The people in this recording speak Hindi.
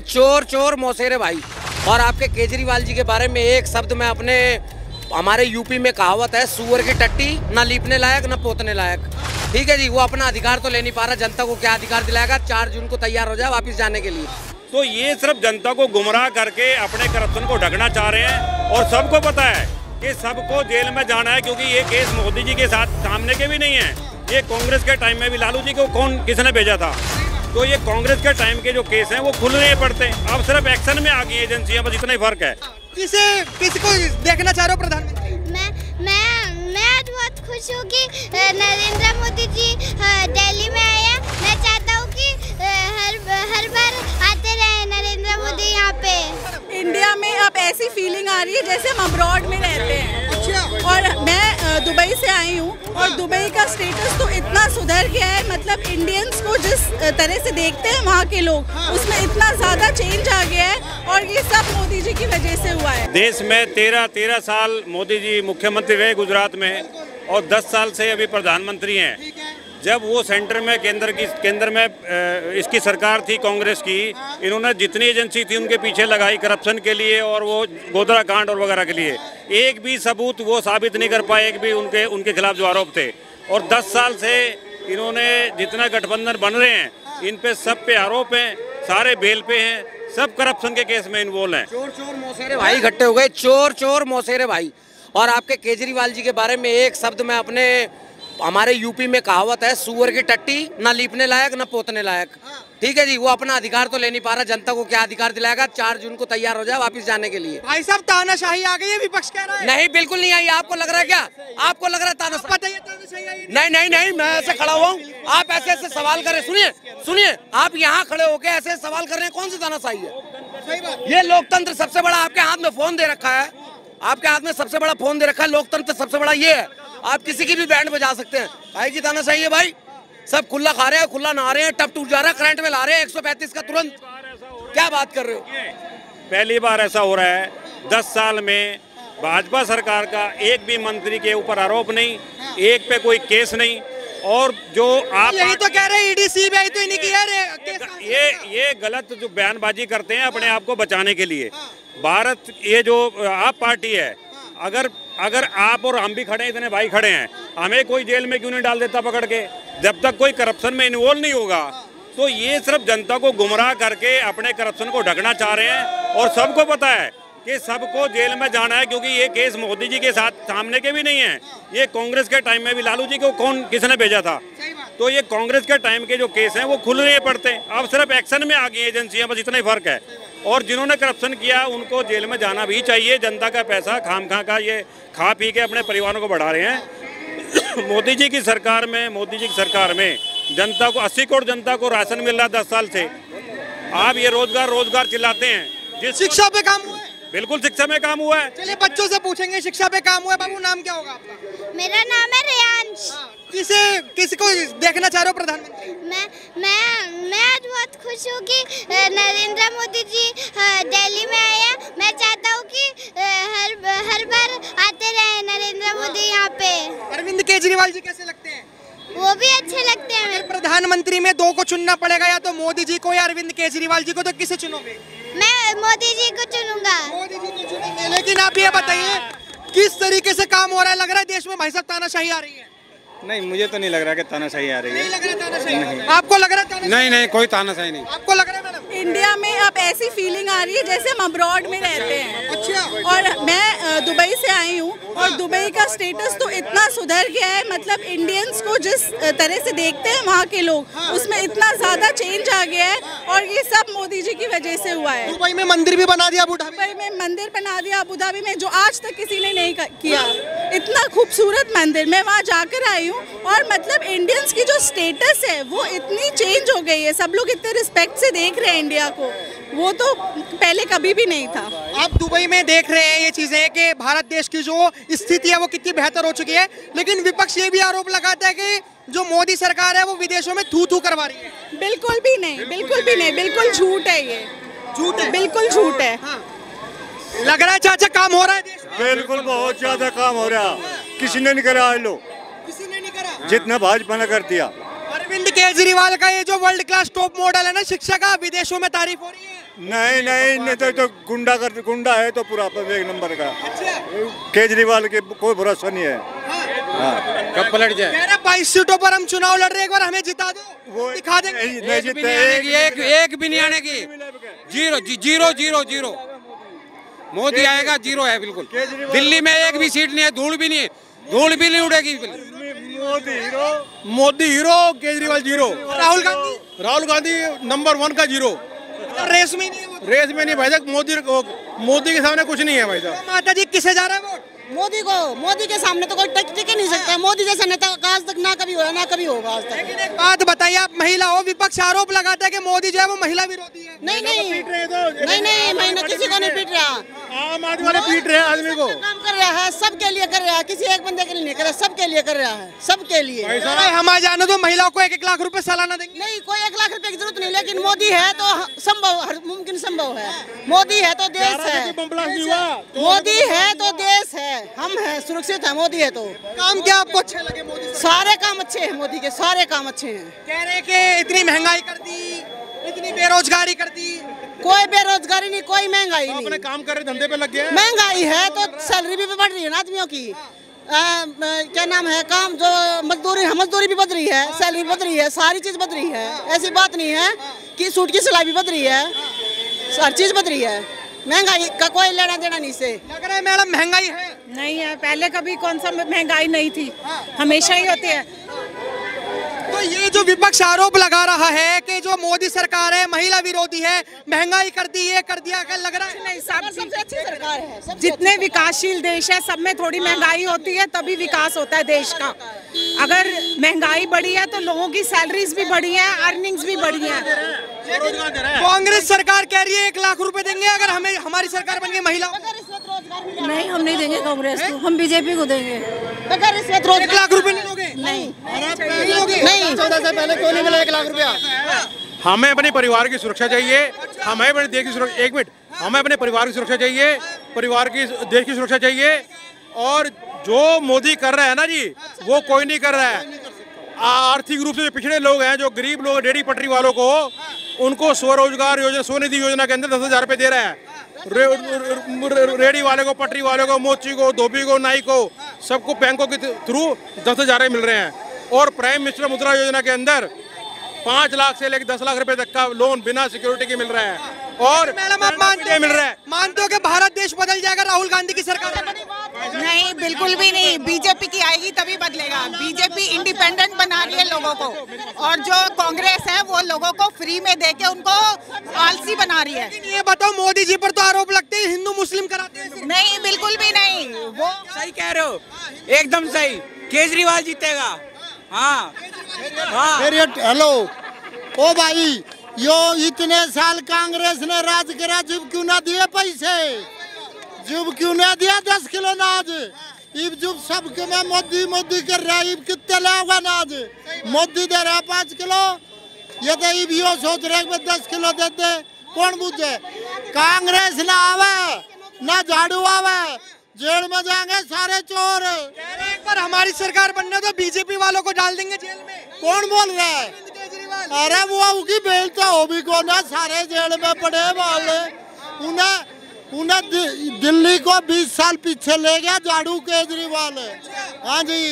चोर चोर मौसेरे भाई। और आपके केजरीवाल जी के बारे में एक शब्द में अपने हमारे यूपी में कहावत है, सुअर की टट्टी ना लीपने लायक ना पोतने लायक। ठीक है जी, वो अपना अधिकार तो ले नहीं पा रहा, जनता को क्या अधिकार दिलाएगा? 4 जून को तैयार हो जाए वापिस जाने के लिए। तो ये सिर्फ जनता को गुमराह करके अपने करप्शन को ढकना चाह रहे हैं। और सबको पता है कि सबको जेल में जाना है, क्योंकि ये केस मोदी जी के साथ सामने के भी नहीं है। ये कांग्रेस के टाइम में भी लालू जी को किसने भेजा था? तो ये कांग्रेस के टाइम के जो केस हैं वो खुल नहीं पड़ते, अब सिर्फ एक्शन में आ गई एजेंसियां, बस इतना ही फर्क है। किसी को देखना चाह रहे हो प्रधानमंत्री? मैं आज बहुत खुश हूँ कि नरेंद्र मोदी जी दिल्ली में आए हैं। मैं चाहता हूँ कि हर बार आते रहे नरेंद्र मोदी यहाँ पे। इंडिया में अब ऐसी फीलिंग आ रही है जैसे हम अब्रॉड में रहते हैं। और मैं दुबई से आई हूँ और दुबई का स्टेटस तो इतना सुधर गया है, मतलब इंडियंस को जिस तरह से देखते हैं वहाँ के लोग, उसमें इतना ज़्यादा चेंज आ गया है और ये सब मोदी जी की वजह से हुआ है। देश में 13 साल मोदी जी मुख्यमंत्री रहे गुजरात में, और 10 साल से अभी प्रधानमंत्री हैं। जब वो सेंटर में केंद्र में इसकी सरकार थी कांग्रेस की, इन्होंने जितनी एजेंसी थी उनके पीछे लगाई करप्शन के लिए और वो गोधरा कांड और वगैरह के लिए। एक भी सबूत वो साबित नहीं कर पाए, एक भी उनके खिलाफ जो आरोप थे। और 10 साल से इन्होंने जितना गठबंधन बन रहे हैं, इन पे सब पे आरोप हैं, सारे बेल पे हैं, सब करप्शन के केस में इन्वॉल्व हैं। चोर चोर मौसेरे भाई इकट्ठे हो गए, चोर चोर मौसेरे भाई। और आपके केजरीवाल जी के बारे में एक शब्द में अपने हमारे यूपी में कहावत है, सुअर की टट्टी ना लीपने लायक ना पोतने लायक। ठीक है जी, वो अपना अधिकार तो ले नहीं पा रहा, जनता को क्या अधिकार दिलाएगा? 4 जून को तैयार हो जाए वापिस जाने के लिए। भाई साहब तानाशाही आ गई है, विपक्ष कह रहा है। नहीं, बिल्कुल नहीं आई। आपको लग रहा है क्या? आपको लग रहा है तानाशाही? नहीं, मैं ऐसे खड़ा हुआ हूँ, आप ऐसे सवाल कर रहे। सुनिए, आप यहाँ खड़े होकर ऐसे सवाल कर रहे हैं, कौन सी तानाशाही है? ये लोकतंत्र सबसे बड़ा आपके हाथ में फोन दे रखा है, आपके हाथ में सबसे बड़ा फोन दे रखा है। लोकतंत्र सबसे बड़ा ये है, आप किसी की भी बैंड बजा सकते हैं। भाई की तानाशाही है भाई, सब खुला खा रहे हैं, खुला नहा रहे हैं, टप टूट जा रहा है, करंट में ला रहे हैं 135 का तुरंत। क्या बात कर रहे हो? पहली बार ऐसा हो रहा है 10 साल में भाजपा सरकार का एक भी मंत्री के ऊपर आरोप नहीं, एक पे कोई केस नहीं। और जो आप यही तो कह रहे हैं, ईडी सीबीआई तो इन्हीं की है। ये गलत जो बयानबाजी करते हैं अपने आप को बचाने के लिए। भारत, ये जो आप पार्टी है, अगर आप और हम भी खड़े हैं, इतने भाई खड़े हैं, हमें कोई जेल में क्यों नहीं डाल देता पकड़ के? जब तक कोई करप्शन में इन्वॉल्व नहीं होगा। तो ये सिर्फ जनता को गुमराह करके अपने करप्शन को ढकना चाह रहे हैं। और सबको पता है कि सबको जेल में जाना है, क्योंकि ये केस मोदी जी के साथ सामने के भी नहीं है। ये कांग्रेस के टाइम में भी लालू जी को किसने भेजा था? तो ये कांग्रेस के टाइम के जो केस हैं वो खुल नहीं पड़ते, अब सिर्फ एक्शन में आ गई एजेंसियां, बस इतना ही फर्क है। और जिन्होंने करप्शन किया उनको जेल में जाना भी चाहिए। जनता का पैसा खामखा का ये खा पी के अपने परिवारों को बढ़ा रहे हैं। मोदी जी की सरकार में जनता को 80 करोड़ जनता को राशन मिल रहा है 10 साल से। आप ये रोजगार चिल्लाते हैं। जिस शिक्षा पे काम हुआ है, बिल्कुल शिक्षा में काम हुआ है। चलिए बच्चों से पूछेंगे शिक्षा पे काम हुआ है। बाबू नाम क्या होगा आपका? मेरा नाम है रियांश। किसी को देखना चाह रहे हो प्रधानमंत्री? मैं आज बहुत खुश हूँ कि नरेंद्र मोदी जी दिल्ली में आए हैं। मैं चाहता हूँ कि हर बार आते रहे नरेंद्र मोदी यहाँ पे। अरविंद केजरीवाल जी कैसे लगते हैं? वो भी अच्छे लगते हैं। प्रधानमंत्री में 2 को चुनना पड़ेगा, या तो मोदी जी को या अरविंद केजरीवाल जी को, तो किसे चुनोगे? मैं मोदी जी को चुनूंगा। मोदी जी को चुनेंगे। लेकिन आप ये बताइए किस तरीके से काम हो रहा है? लग रहा है देश में भाई साहब तानाशाही आ रही है। नहीं, मुझे तो नहीं लग रहा कि तानाशाही आ रही है। नहीं लग रहा तानाशाही? नहीं। आपको लग रहा है तानाशाही? नहीं, कोई तानाशाही नहीं। आपको लग रहा है मैडम? इंडिया में अब ऐसी फीलिंग आ रही है जैसे हम अब्रॉड में रहते हैं। अच्छा। और मैं दुबई से आई हूँ और दुबई का स्टेटस तो इतना सुधर गया है, मतलब इंडियंस को जिस तरह से देखते हैं वहाँ के लोग, उसमें इतना ज़्यादा चेंज आ गया है और ये सब मोदी जी की वजह से हुआ है। दुबई में मंदिर भी बना दिया, दुबई में मंदिर बना दिया अबू धाबी में, जो आज तक किसी ने नहीं किया। इतना खूबसूरत मंदिर, मैं वहाँ जाकर आई हूँ और मतलब इंडियंस की जो स्टेटस है वो इतनी चेंज हो गई है। सब लोग इतने रिस्पेक्ट से देख रहे हैं इंडिया को, वो तो पहले कभी भी नहीं था। आप दुबई में देख रहे हैं ये चीजें कि भारत देश की जो स्थिति है वो कितनी बेहतर हो चुकी है, लेकिन विपक्ष ये भी आरोप लगाता है कि जो मोदी सरकार है वो विदेशों में थू करवा रही है। बिल्कुल भी नहीं, बिल्कुल झूठ है ये। झूठ है? बिल्कुल झूठ है। हाँ। लग रहा है चाचा काम हो रहा है देश में? बिल्कुल बहुत ज्यादा काम हो रहा है। किसी ने नहीं करा, आज लोग किसी ने नहीं करा। जितना भाजपा ने कर दिया। अरे अरविंद केजरीवाल का ये जो वर्ल्ड क्लास टॉप मॉडल है ना शिक्षा का, विदेशों में तारीफ हो रही है। नहीं तो गुंडा है तो पूरा एक नंबर का। केजरीवाल के कोई भरोसा नहीं है। कब पलट जाए? 22 सीटों पर हम चुनाव लड़ रहे हैं, एक बार हमें जिता दो, वो दिखा देंगे। एक भी नहीं आने की। जीरो मोदी आएगा, जीरो है बिल्कुल। दिल्ली में एक भी सीट नहीं है, धूल भी नहीं उड़ेगी। Modi hero, Kejriwal zero. Rahul Gandhi number 1 का जीरो। रेस में नहीं है वो। रेस में नहीं भाई साहब, मोदी के सामने कुछ नहीं है भाई साहब। माता जी किसे जा रहा है वोट? मोदी को। मोदी के सामने तो कोई टिक ही नहीं सकता। मोदी जैसा नेता आज तक ना कभी हुआ, ना कभी होगा आज तक। लेकिन एक बात बताइए, आप महिला हो, विपक्ष आरोप लगाता है कि मोदी जो है वो महिला विरोधी है। नहीं, मैं किसी को नहीं पीट रहा। आम आदमी वाले पीट रहे हैं आदमी को। काम कर रहा है, सबके लिए कर रहा है, किसी एक बंदे के लिए नहीं कर रहा, सबके लिए कर रहा है, सबके लिए। हमारे जाने तो महिलाओं को 1-1 लाख रुपए सालाना देंगे। नहीं, कोई 1 लाख रुपए की जरूरत नहीं, लेकिन मोदी है तो संभव, मुमकिन संभव है। मोदी है तो देश है, मोदी है तो देश है, हम है, सुरक्षित है। मोदी है तो। काम क्या आपको अच्छे लगे मोदी? सारे काम अच्छे हैं मोदी के, सारे काम अच्छे हैं। कह रहे कि इतनी महंगाई कर दी, इतनी बेरोजगारी कर दी। कोई बेरोजगारी नहीं, कोई महंगाई नहीं। अपने काम कर रहे धंधे पे लग गए। महंगाई है तो सैलरी भी बढ़ रही है ना आदमियों की। क्या नाम है, काम जो मजदूरी भी बढ़ रही है, सैलरी बढ़ रही है, सारी चीज बढ़ रही है। ऐसी बात नहीं है कि सूट की सिलाई भी बढ़ रही है, हर चीज बढ़ रही है। महंगाई का कोई लेना देना नहीं से। लग रहा है मैडम महंगाई है? नहीं है, पहले कभी कौन सा महंगाई नहीं थी, हमेशा ही होती है। तो ये जो विपक्ष आरोप लगा रहा है कि जो मोदी सरकार है महिला विरोधी है, महंगाई कर दी, ये कर दिया, क्या लग रहा है? नहीं, सबसे अच्छी सरकार है। जितने विकासशील देश है सब में थोड़ी महंगाई होती है, तभी विकास होता है देश का। अगर महंगाई बढ़ी है तो लोगों की सैलरीज भी बढ़ी है, अर्निंग्स भी बढ़ी है। कांग्रेस सरकार कह रही है 1 लाख रुपए देंगे अगर हमें हमारी सरकार बन गई महिला। नहीं, हम नहीं देंगे कांग्रेस को, हम बीजेपी को देंगे। 1 लाख रुपए नहीं दोगे? नहीं, 14 से पहले क्यों नहीं मिला 1 लाख रुपया? हमें अपने परिवार की सुरक्षा चाहिए, हमें अपने देश की सुरक्षा। 1 मिनट, हमें अपने परिवार की सुरक्षा चाहिए, परिवार की देश की सुरक्षा चाहिए। और जो मोदी कर रहा है ना जी, वो कोई नहीं कर रहा है। आर्थिक रूप से जो पिछड़े लोग हैं, जो गरीब लोग, रेडी पटरी वालों को, उनको स्वरोजगार योजना, स्वनिधि योजना के अंदर 10,000 रुपए दे रहा है। रेडी वाले को, पटरी वाले को, मोची को, धोबी को, नाई को, सबको बैंकों के थ्रू 10,000 मिल रहे हैं। और प्राइम मिनिस्टर मुद्रा योजना के अंदर 5 लाख से लेकर 10 लाख रुपए तक का लोन बिना सिक्योरिटी के मिल रहा है। और मैडम आप मानते हो कि भारत देश बदल जाएगा राहुल गांधी की सरकार? नहीं, बिल्कुल भी नहीं। बीजेपी की आएगी तभी बदलेगा। बीजेपी इंडिपेंडेंट बना रही है लोगों को, और जो कांग्रेस है वो लोगों को फ्री में देके उनको आलसी बना रही है। ये बताओ, मोदी जी पर तो आरोप लगते हैं हिंदू मुस्लिम कराते हैं। नहीं, बिल्कुल भी नहीं। वो सही कह रहे हो, एकदम सही। केजरीवाल जीतेगा। हाँ। हेलो ओ भाई, यो इतने साल कांग्रेस ने राज करा, जब क्यों ना दिए पैसे? जब क्यों ना दिया 10 किलो अनाज? इब जब सबके में मोदी कर रहा है, इब कितने लाओगा अनाज? मोदी दे रहा 5 किलो, ये तो इब यो सोच रहे हैं 10 किलो दे दे। कौन बुझे? कांग्रेस ना आवे, ना झाड़ू आवे, जेल में जाएंगे सारे चोर। एक बार हमारी सरकार बनने तो बीजेपी वालों को डाल देंगे जेल में। कौन बोल रहा है? अरे वो उनकी बेल तो हो भी को ना, सारे जेल में पड़े वाले। उन्हें दिल्ली को 20 साल पीछे ले गया झाड़ू केजरीवाल। हाँ जी।